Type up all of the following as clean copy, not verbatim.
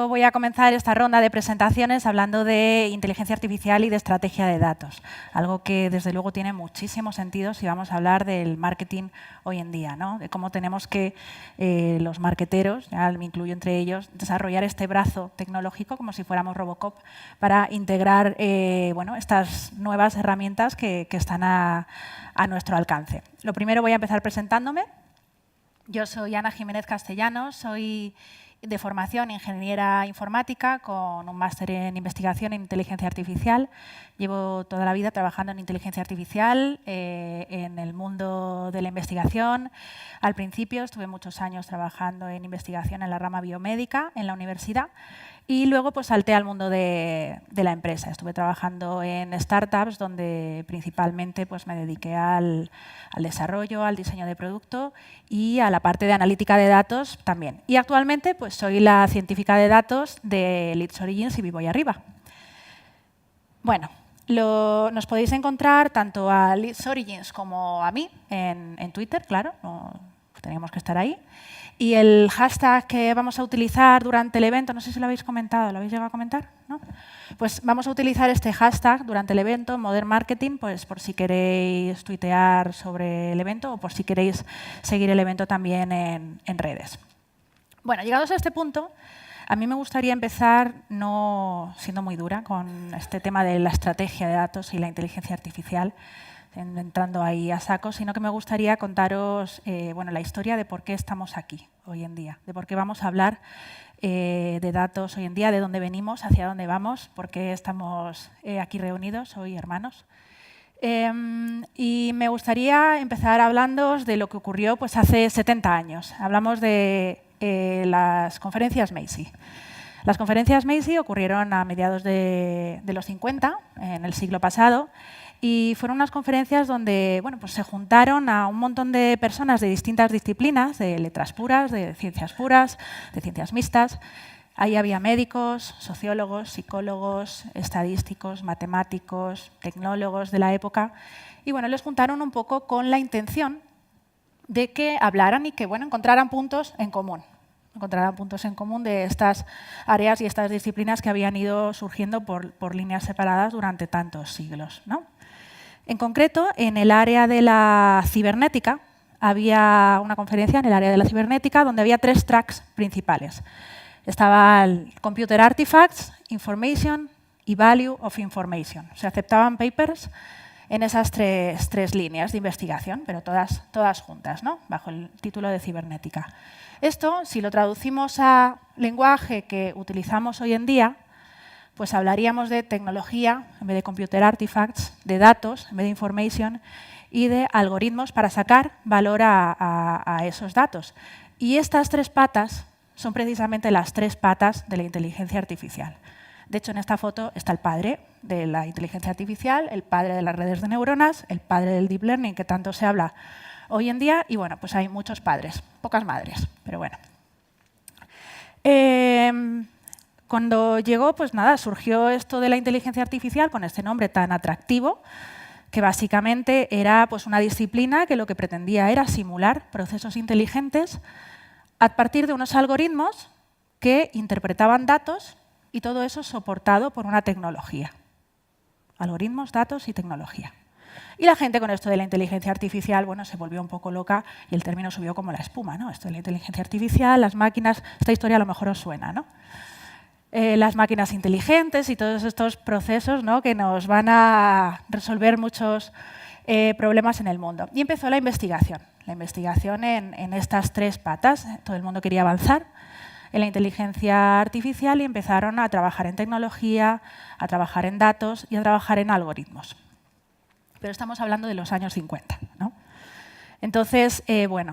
yo voy a comenzar esta ronda de presentaciones hablando de inteligencia artificial y de estrategia de datos, algo que desde luego tiene muchísimo sentido si vamos a hablar del marketing hoy en día, ¿no? De cómo tenemos que los marketeros, ya me incluyo entre ellos, desarrollar este brazo tecnológico como si fuéramos Robocop para integrar estas nuevas herramientas que están a nuestro alcance. Lo primero voy a empezar presentándome. Yo soy Ana Jiménez Castellanos, soy de formación ingeniera informática con un máster en investigación en inteligencia artificial. Llevo toda la vida trabajando en inteligencia artificial, en el mundo de la investigación. Al principio estuve muchos años trabajando en investigación en la rama biomédica en la universidad y luego pues salté al mundo de la empresa. Estuve trabajando en startups donde principalmente pues, me dediqué al desarrollo, al diseño de producto y a la parte de analítica de datos también. Y actualmente pues, soy la científica de datos de Leeds Origins y vivo ahí arriba. Bueno, nos podéis encontrar tanto a Leeds Origins como a mí en Twitter, claro, teníamos que estar ahí. Y el hashtag que vamos a utilizar durante el evento, no sé si lo habéis comentado, ¿lo habéis llegado a comentar? ¿No? Pues vamos a utilizar este hashtag durante el evento, Modern Marketing, pues por si queréis tuitear sobre el evento o por si queréis seguir el evento también en redes. Bueno, llegados a este punto, a mí me gustaría empezar no siendo muy dura con este tema de la estrategia de datos y la inteligencia artificial, entrando ahí a saco, sino que me gustaría contaros la historia de por qué estamos aquí hoy en día, de por qué vamos a hablar de datos hoy en día, de dónde venimos, hacia dónde vamos, por qué estamos aquí reunidos hoy, hermanos. Y me gustaría empezar hablando de lo que ocurrió pues, hace 70 años. Hablamos de las conferencias Macy. Las conferencias Macy ocurrieron a mediados de los 50, en el siglo pasado, y fueron unas conferencias donde pues se juntaron a un montón de personas de distintas disciplinas, de letras puras, de ciencias mixtas. Ahí había médicos, sociólogos, psicólogos, estadísticos, matemáticos, tecnólogos de la época. Y les juntaron un poco con la intención de que hablaran y que encontraran puntos en común. De estas áreas y estas disciplinas que habían ido surgiendo por líneas separadas durante tantos siglos, ¿no? En concreto, en el área de la cibernética, había una conferencia en el área de la cibernética donde había 3 tracks principales. Estaba el Computer Artifacts, Information y Value of Information. Se aceptaban papers en esas tres líneas de investigación, pero todas juntas, ¿no? Bajo el título de cibernética. Esto, si lo traducimos a lenguaje que utilizamos hoy en día, pues hablaríamos de tecnología en vez de computer artifacts, de datos en vez de information y de algoritmos para sacar valor a esos datos. Y estas 3 patas son precisamente las 3 patas de la inteligencia artificial. De hecho, en esta foto está el padre de la inteligencia artificial, el padre de las redes de neuronas, el padre del deep learning, que tanto se habla hoy en día. Y pues hay muchos padres, pocas madres, pero bueno. Cuando llegó, surgió esto de la inteligencia artificial con este nombre tan atractivo, que básicamente era una disciplina que lo que pretendía era simular procesos inteligentes a partir de unos algoritmos que interpretaban datos y todo eso soportado por una tecnología. Algoritmos, datos y tecnología. Y la gente con esto de la inteligencia artificial, se volvió un poco loca y el término subió como la espuma, ¿no? Esto de la inteligencia artificial, las máquinas, esta historia a lo mejor os suena, ¿no? Las máquinas inteligentes y todos estos procesos, ¿no? Que nos van a resolver muchos problemas en el mundo. Y empezó la investigación en estas 3 patas. Todo el mundo quería avanzar en la inteligencia artificial y empezaron a trabajar en tecnología, a trabajar en datos y a trabajar en algoritmos. Pero estamos hablando de los años 50, ¿no? Entonces,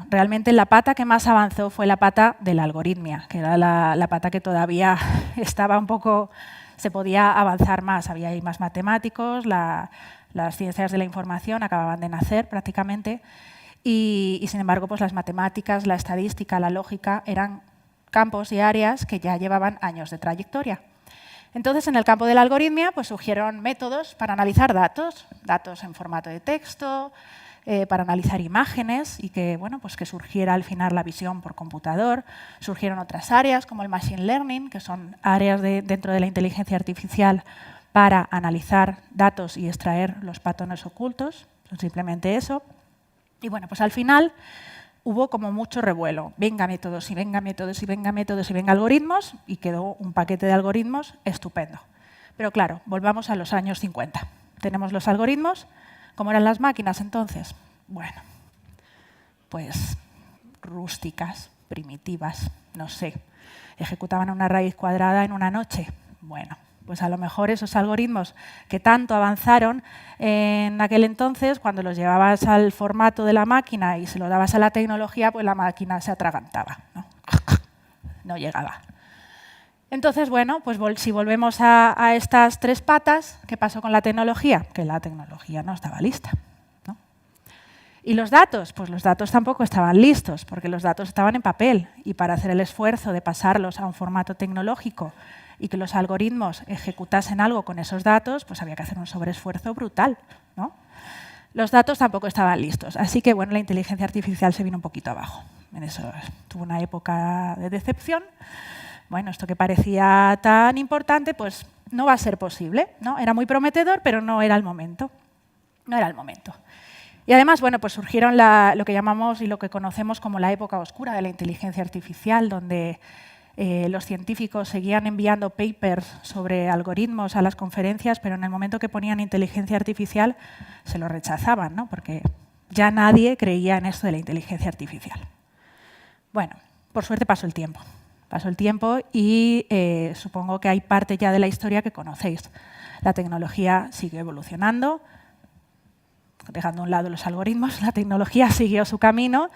realmente la pata que más avanzó fue la pata de la algoritmia, que era la pata que todavía estaba un poco, se podía avanzar más. Había ahí más matemáticos, las ciencias de la información acababan de nacer prácticamente, y sin embargo, las matemáticas, la estadística, la lógica eran campos y áreas que ya llevaban años de trayectoria. Entonces, en el campo de la algoritmia, surgieron métodos para analizar datos en formato de texto, para analizar imágenes y que, bueno, pues que surgiera al final la visión por computador. Surgieron otras áreas como el Machine Learning, que son áreas dentro de la inteligencia artificial para analizar datos y extraer los patrones ocultos. Son simplemente eso. Y bueno, pues al final hubo como mucho revuelo. Venga métodos y venga métodos y venga métodos y venga algoritmos, y quedó un paquete de algoritmos estupendo. Pero claro, volvamos a los años 50. Tenemos los algoritmos. ¿Cómo eran las máquinas entonces? Bueno, pues rústicas, primitivas, no sé. ¿Ejecutaban una raíz cuadrada en una noche? Bueno, pues a lo mejor esos algoritmos que tanto avanzaron en aquel entonces, cuando los llevabas al formato de la máquina y se lo dabas a la tecnología, pues la máquina se atragantaba, ¿no? No llegaba. Entonces, bueno, pues si volvemos a estas tres patas, ¿qué pasó con la tecnología? Que la tecnología no estaba lista, ¿no? ¿Y los datos? Pues los datos tampoco estaban listos, porque los datos estaban en papel, y para hacer el esfuerzo de pasarlos a un formato tecnológico y que los algoritmos ejecutasen algo con esos datos, pues había que hacer un sobreesfuerzo brutal, ¿no? Los datos tampoco estaban listos, así que bueno, la inteligencia artificial se vino un poquito abajo. En eso tuvo una época de decepción. Bueno, esto que parecía tan importante, pues no va a ser posible, ¿no? Era muy prometedor, pero no era el momento. No era el momento. Y además, bueno, pues surgieron lo que llamamos y lo que conocemos como la época oscura de la inteligencia artificial, donde los científicos seguían enviando papers sobre algoritmos a las conferencias, pero en el momento que ponían inteligencia artificial se lo rechazaban, ¿no? Porque ya nadie creía en esto de la inteligencia artificial. Bueno, por suerte pasó el tiempo. Pasó el tiempo y supongo que hay parte ya de la historia que conocéis. La tecnología siguió evolucionando, dejando a un lado los algoritmos, la tecnología siguió su camino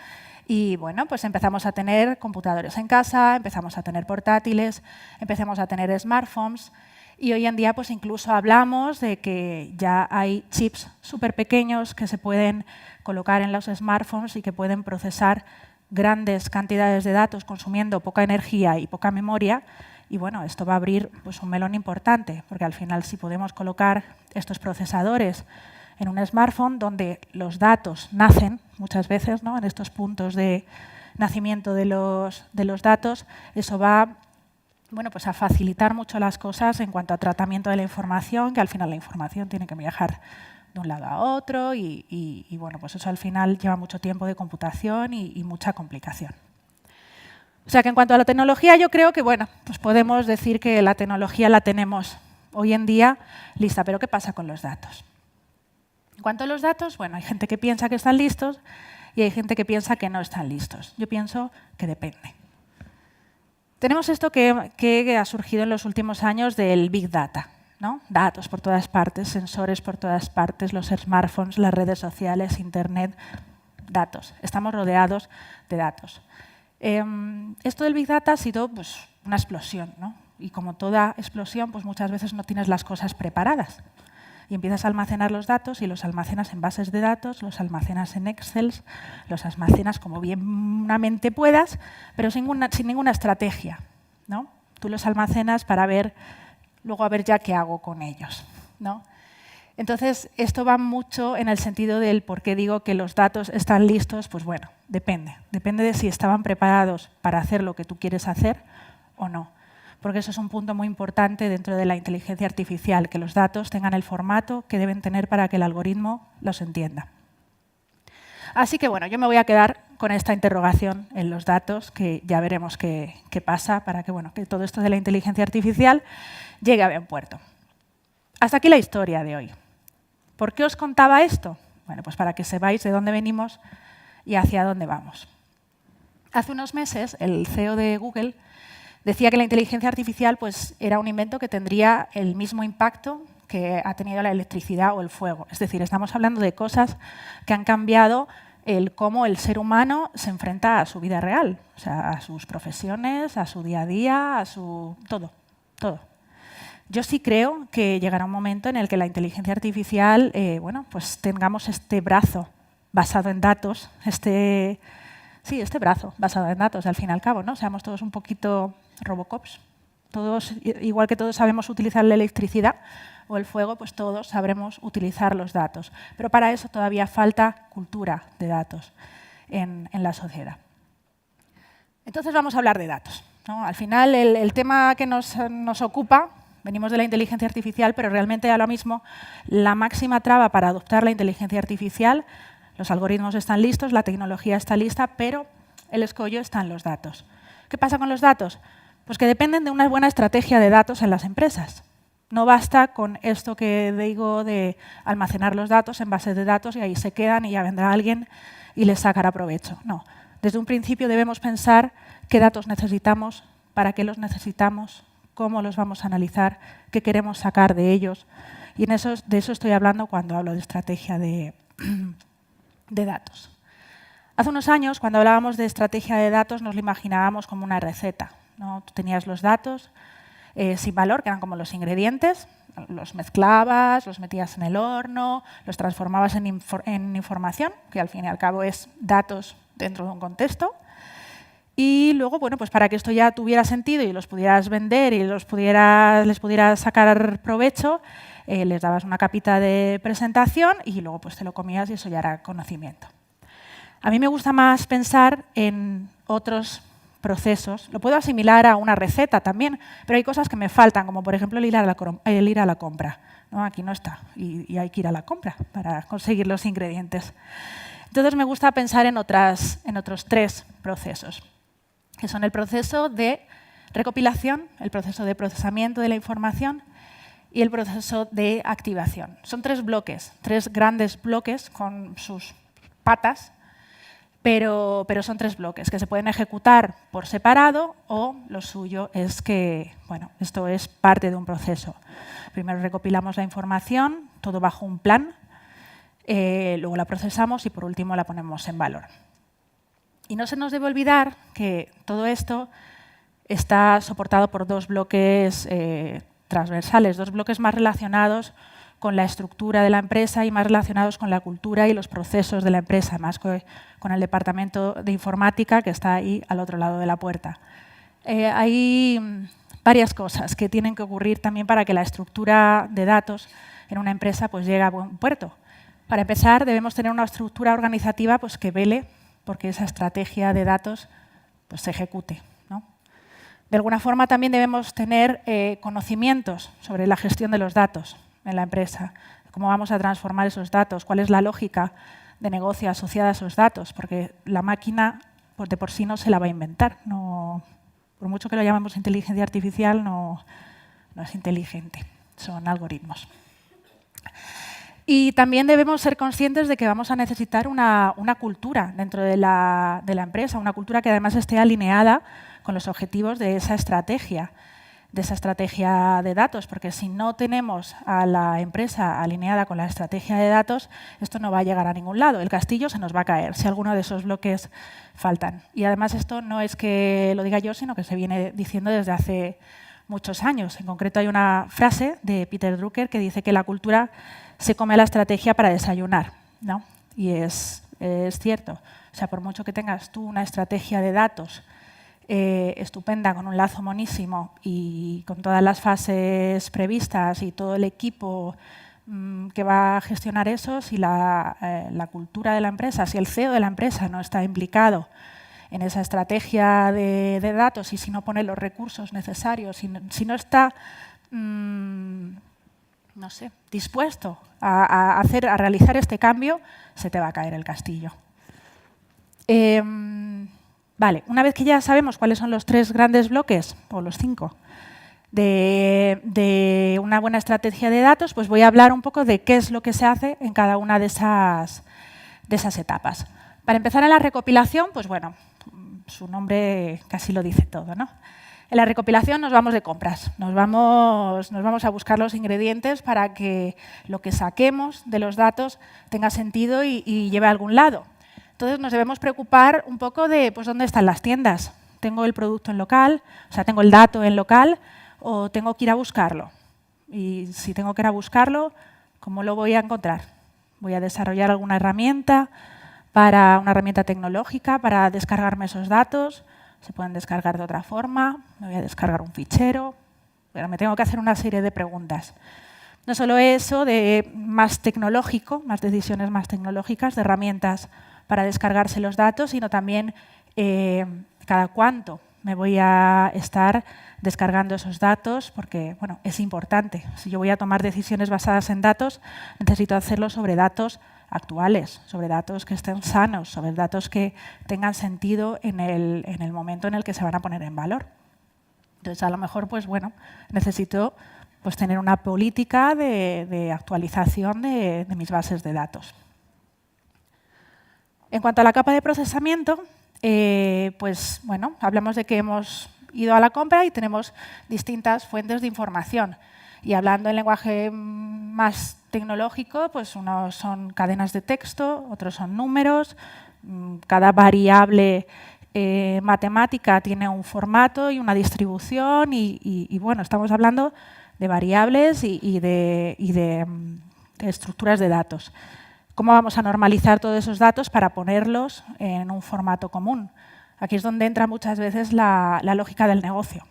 y bueno, pues empezamos a tener computadores en casa, empezamos a tener portátiles, empezamos a tener smartphones y hoy en día pues incluso hablamos de que ya hay chips súper pequeños que se pueden colocar en los smartphones y que pueden procesar grandes cantidades de datos consumiendo poca energía y poca memoria. Y bueno, esto va a abrir pues, un melón importante, porque al final si podemos colocar estos procesadores en un smartphone donde los datos nacen muchas veces, ¿no? En estos puntos de nacimiento de los datos, eso va, bueno, pues a facilitar mucho las cosas en cuanto a tratamiento de la información, que al final la información tiene que viajar de un lado a otro y bueno, pues eso al final lleva mucho tiempo de computación y mucha complicación. O sea que en cuanto a la tecnología yo creo que bueno, pues podemos decir que la tecnología la tenemos hoy en día lista, pero ¿qué pasa con los datos? En cuanto a los datos, bueno, hay gente que piensa que están listos y hay gente que piensa que no están listos. Yo pienso que depende. Tenemos esto que ha surgido en los últimos años del Big Data, ¿no? Datos por todas partes, sensores por todas partes, los smartphones, las redes sociales, Internet, datos. Estamos rodeados de datos. Esto del Big Data ha sido pues, una explosión, ¿no? Y como toda explosión, pues muchas veces no tienes las cosas preparadas. Y empiezas a almacenar los datos y los almacenas en bases de datos, los almacenas en Excel, los almacenas como bienmente puedas, pero sin ninguna estrategia, ¿no? Tú los almacenas para ver luego a ver ya qué hago con ellos, ¿no? Entonces, esto va mucho en el sentido del por qué digo que los datos están listos. Pues bueno, depende. Depende de si estaban preparados para hacer lo que tú quieres hacer o no. Porque eso es un punto muy importante dentro de la inteligencia artificial, que los datos tengan el formato que deben tener para que el algoritmo los entienda. Así que bueno, yo me voy a quedar con esta interrogación en los datos, que ya veremos qué pasa para que, bueno, que todo esto de la inteligencia artificial llegue a buen puerto. Hasta aquí la historia de hoy. ¿Por qué os contaba esto? Bueno, pues para que sepáis de dónde venimos y hacia dónde vamos. Hace unos meses, el CEO de Google decía que la inteligencia artificial pues, era un invento que tendría el mismo impacto que ha tenido la electricidad o el fuego. Es decir, estamos hablando de cosas que han cambiado el cómo el ser humano se enfrenta a su vida real, o sea, a sus profesiones, a su día a día, a su todo, todo. Yo sí creo que llegará un momento en el que la inteligencia artificial, bueno, pues tengamos este brazo basado en datos, este brazo basado en datos, al fin y al cabo, ¿no? Seamos todos un poquito Robocops, Todos, igual que todos sabemos utilizar la electricidad o el fuego, pues todos sabremos utilizar los datos. Pero para eso todavía falta cultura de datos en la sociedad. Entonces vamos a hablar de datos, ¿no? Al final, el tema que nos ocupa, venimos de la inteligencia artificial, pero realmente ahora mismo la máxima traba para adoptar la inteligencia artificial, los algoritmos están listos, la tecnología está lista, pero el escollo está en los datos. ¿Qué pasa con los datos? Pues que dependen de una buena estrategia de datos en las empresas. No basta con esto que digo de almacenar los datos en bases de datos y ahí se quedan y ya vendrá alguien y les sacará provecho. No. Desde un principio debemos pensar qué datos necesitamos, para qué los necesitamos, cómo los vamos a analizar, qué queremos sacar de ellos. Y de eso estoy hablando cuando hablo de estrategia de datos. Hace unos años, cuando hablábamos de estrategia de datos, nos lo imaginábamos como una receta, ¿no? Tú tenías los datos sin valor, que eran como los ingredientes, los mezclabas, los metías en el horno, los transformabas en información, que al fin y al cabo es datos dentro de un contexto. Y luego, bueno, pues para que esto ya tuviera sentido y los pudieras vender y les pudieras sacar provecho, les dabas una capita de presentación y luego pues te lo comías y eso ya era conocimiento. A mí me gusta más pensar en otros procesos. Lo puedo asimilar a una receta también, pero hay cosas que me faltan, como por ejemplo el ir a la compra, ¿no? Aquí no está y hay que ir a la compra para conseguir los ingredientes. Entonces me gusta pensar en otros tres procesos, que son el proceso de recopilación, el proceso de procesamiento de la información y el proceso de activación. Son tres bloques, tres grandes bloques con sus patas, pero son tres bloques que se pueden ejecutar por separado o lo suyo es que, bueno, esto es parte de un proceso. Primero recopilamos la información, todo bajo un plan, luego la procesamos y por último la ponemos en valor. Y no se nos debe olvidar que todo esto está soportado por dos bloques transversales, dos bloques más relacionados con la estructura de la empresa y más relacionados con la cultura y los procesos de la empresa, más que con el departamento de informática que está ahí al otro lado de la puerta. Hay varias cosas que tienen que ocurrir también para que la estructura de datos en una empresa pues, llegue a buen puerto. Para empezar, debemos tener una estructura organizativa pues, que vele porque esa estrategia de datos pues, se ejecute, ¿no? De alguna forma también debemos tener conocimientos sobre la gestión de los datos en la empresa, cómo vamos a transformar esos datos, cuál es la lógica de negocio asociada a esos datos, porque la máquina pues, de por sí no se la va a inventar. No, por mucho que lo llamemos inteligencia artificial, no es inteligente, son algoritmos. Y también debemos ser conscientes de que vamos a necesitar una cultura dentro de la empresa, una cultura que además esté alineada con los objetivos de esa estrategia de datos, porque si no tenemos a la empresa alineada con la estrategia de datos, esto no va a llegar a ningún lado. El castillo se nos va a caer si alguno de esos bloques faltan. Y además esto no es que lo diga yo, sino que se viene diciendo desde hace muchos años. En concreto hay una frase de Peter Drucker que dice que la cultura se come a la estrategia para desayunar, ¿no? Y es cierto. O sea, por mucho que tengas tú una estrategia de datos estupenda, con un lazo monísimo y con todas las fases previstas y todo el equipo que va a gestionar eso, si la cultura de la empresa, si el CEO de la empresa no está implicado en esa estrategia de datos y si no pone los recursos necesarios, si no está no sé, dispuesto a realizar este cambio, se te va a caer el castillo. Vale, una vez que ya sabemos cuáles son los tres grandes bloques, o los 5, de una buena estrategia de datos, pues voy a hablar un poco de qué es lo que se hace en cada una de esas etapas. Para empezar en la recopilación, pues bueno, su nombre casi lo dice todo, ¿no? En la recopilación nos vamos de compras, nos vamos a buscar los ingredientes para que lo que saquemos de los datos tenga sentido y lleve a algún lado. Entonces nos debemos preocupar un poco de pues, dónde están las tiendas. ¿Tengo el producto en local? O sea, ¿tengo el dato en local o tengo que ir a buscarlo? Y si tengo que ir a buscarlo, ¿cómo lo voy a encontrar? ¿Voy a desarrollar alguna herramienta, una herramienta tecnológica para descargarme esos datos? ¿Se pueden descargar de otra forma? ¿Me voy a descargar un fichero? pero me tengo que hacer una serie de preguntas. No solo eso, de más tecnológico, más decisiones más tecnológicas, de herramientas para descargarse los datos, sino también cada cuánto me voy a estar descargando esos datos, porque bueno, es importante. Si yo voy a tomar decisiones basadas en datos, necesito hacerlo sobre datos actuales, sobre datos que estén sanos, sobre datos que tengan sentido en el momento en el que se van a poner en valor. Entonces, a lo mejor, pues bueno, necesito pues, tener una política de actualización de mis bases de datos. En cuanto a la capa de procesamiento, pues bueno, hablamos de que hemos ido a la compra y tenemos distintas fuentes de información. Y hablando en lenguaje más tecnológico, pues unos son cadenas de texto, otros son números, cada variable matemática tiene un formato y una distribución y bueno, estamos hablando de variables y de estructuras de datos. ¿Cómo vamos a normalizar todos esos datos para ponerlos en un formato común? Aquí es donde entra muchas veces la lógica del negocio.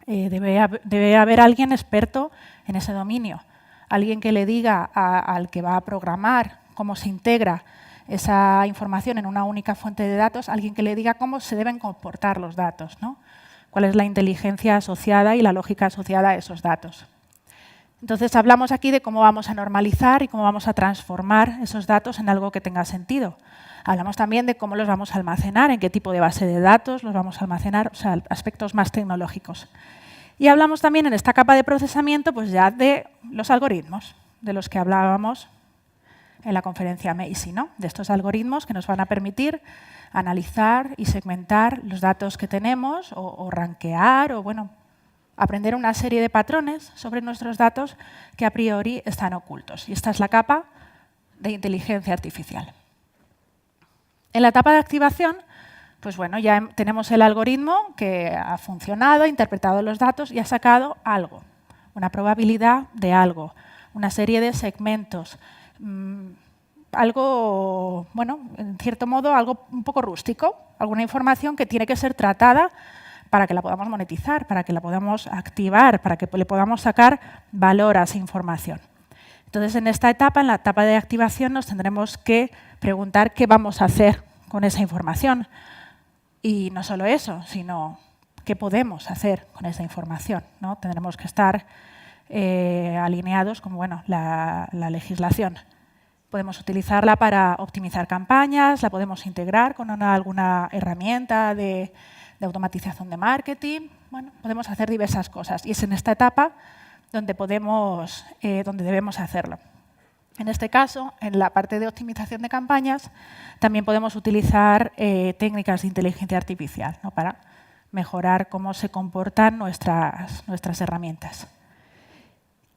Debe haber alguien experto en ese dominio, alguien que le diga al que va a programar cómo se integra esa información en una única fuente de datos, alguien que le diga cómo se deben comportar los datos, ¿no? Cuál es la inteligencia asociada y la lógica asociada a esos datos. Entonces, hablamos aquí de cómo vamos a normalizar y cómo vamos a transformar esos datos en algo que tenga sentido. Hablamos también de cómo los vamos a almacenar, en qué tipo de base de datos los vamos a almacenar, o sea, aspectos más tecnológicos. Y hablamos también en esta capa de procesamiento pues ya de los algoritmos, de los que hablábamos en la conferencia Macy, ¿no? De estos algoritmos que nos van a permitir analizar y segmentar los datos que tenemos o rankear o, bueno, aprender una serie de patrones sobre nuestros datos que a priori están ocultos. Y esta es la capa de inteligencia artificial. En la etapa de activación, pues bueno, ya tenemos el algoritmo que ha funcionado, ha interpretado los datos y ha sacado algo, una probabilidad de algo, una serie de segmentos, algo, bueno, en cierto modo, algo un poco rústico, alguna información que tiene que ser tratada para que la podamos monetizar, para que la podamos activar, para que le podamos sacar valor a esa información. Entonces, en esta etapa, en la etapa de activación, nos tendremos que preguntar qué vamos a hacer con esa información. Y no solo eso, sino qué podemos hacer con esa información, ¿no? Tendremos que estar alineados con bueno, la legislación. Podemos utilizarla para optimizar campañas, la podemos integrar con alguna herramienta de automatización de marketing. Bueno, podemos hacer diversas cosas y es en esta etapa donde debemos hacerlo. En este caso, en la parte de optimización de campañas, también podemos utilizar técnicas de inteligencia artificial, ¿no? Para mejorar cómo se comportan nuestras herramientas.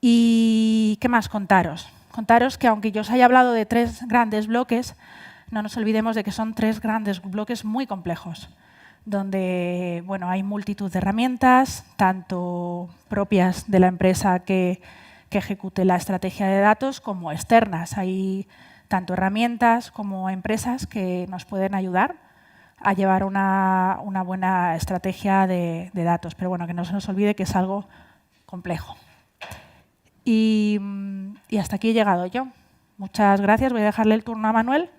¿Y qué más contaros? Contaros que aunque yo os haya hablado de 3 grandes bloques, no nos olvidemos de que son 3 grandes bloques muy complejos, donde bueno, hay multitud de herramientas, tanto propias de la empresa que ejecute la estrategia de datos como externas. Hay tanto herramientas como empresas que nos pueden ayudar a llevar una buena estrategia de datos. Pero bueno, que no se nos olvide que es algo complejo. Y hasta aquí he llegado yo. Muchas gracias. Voy a dejarle el turno a Manuel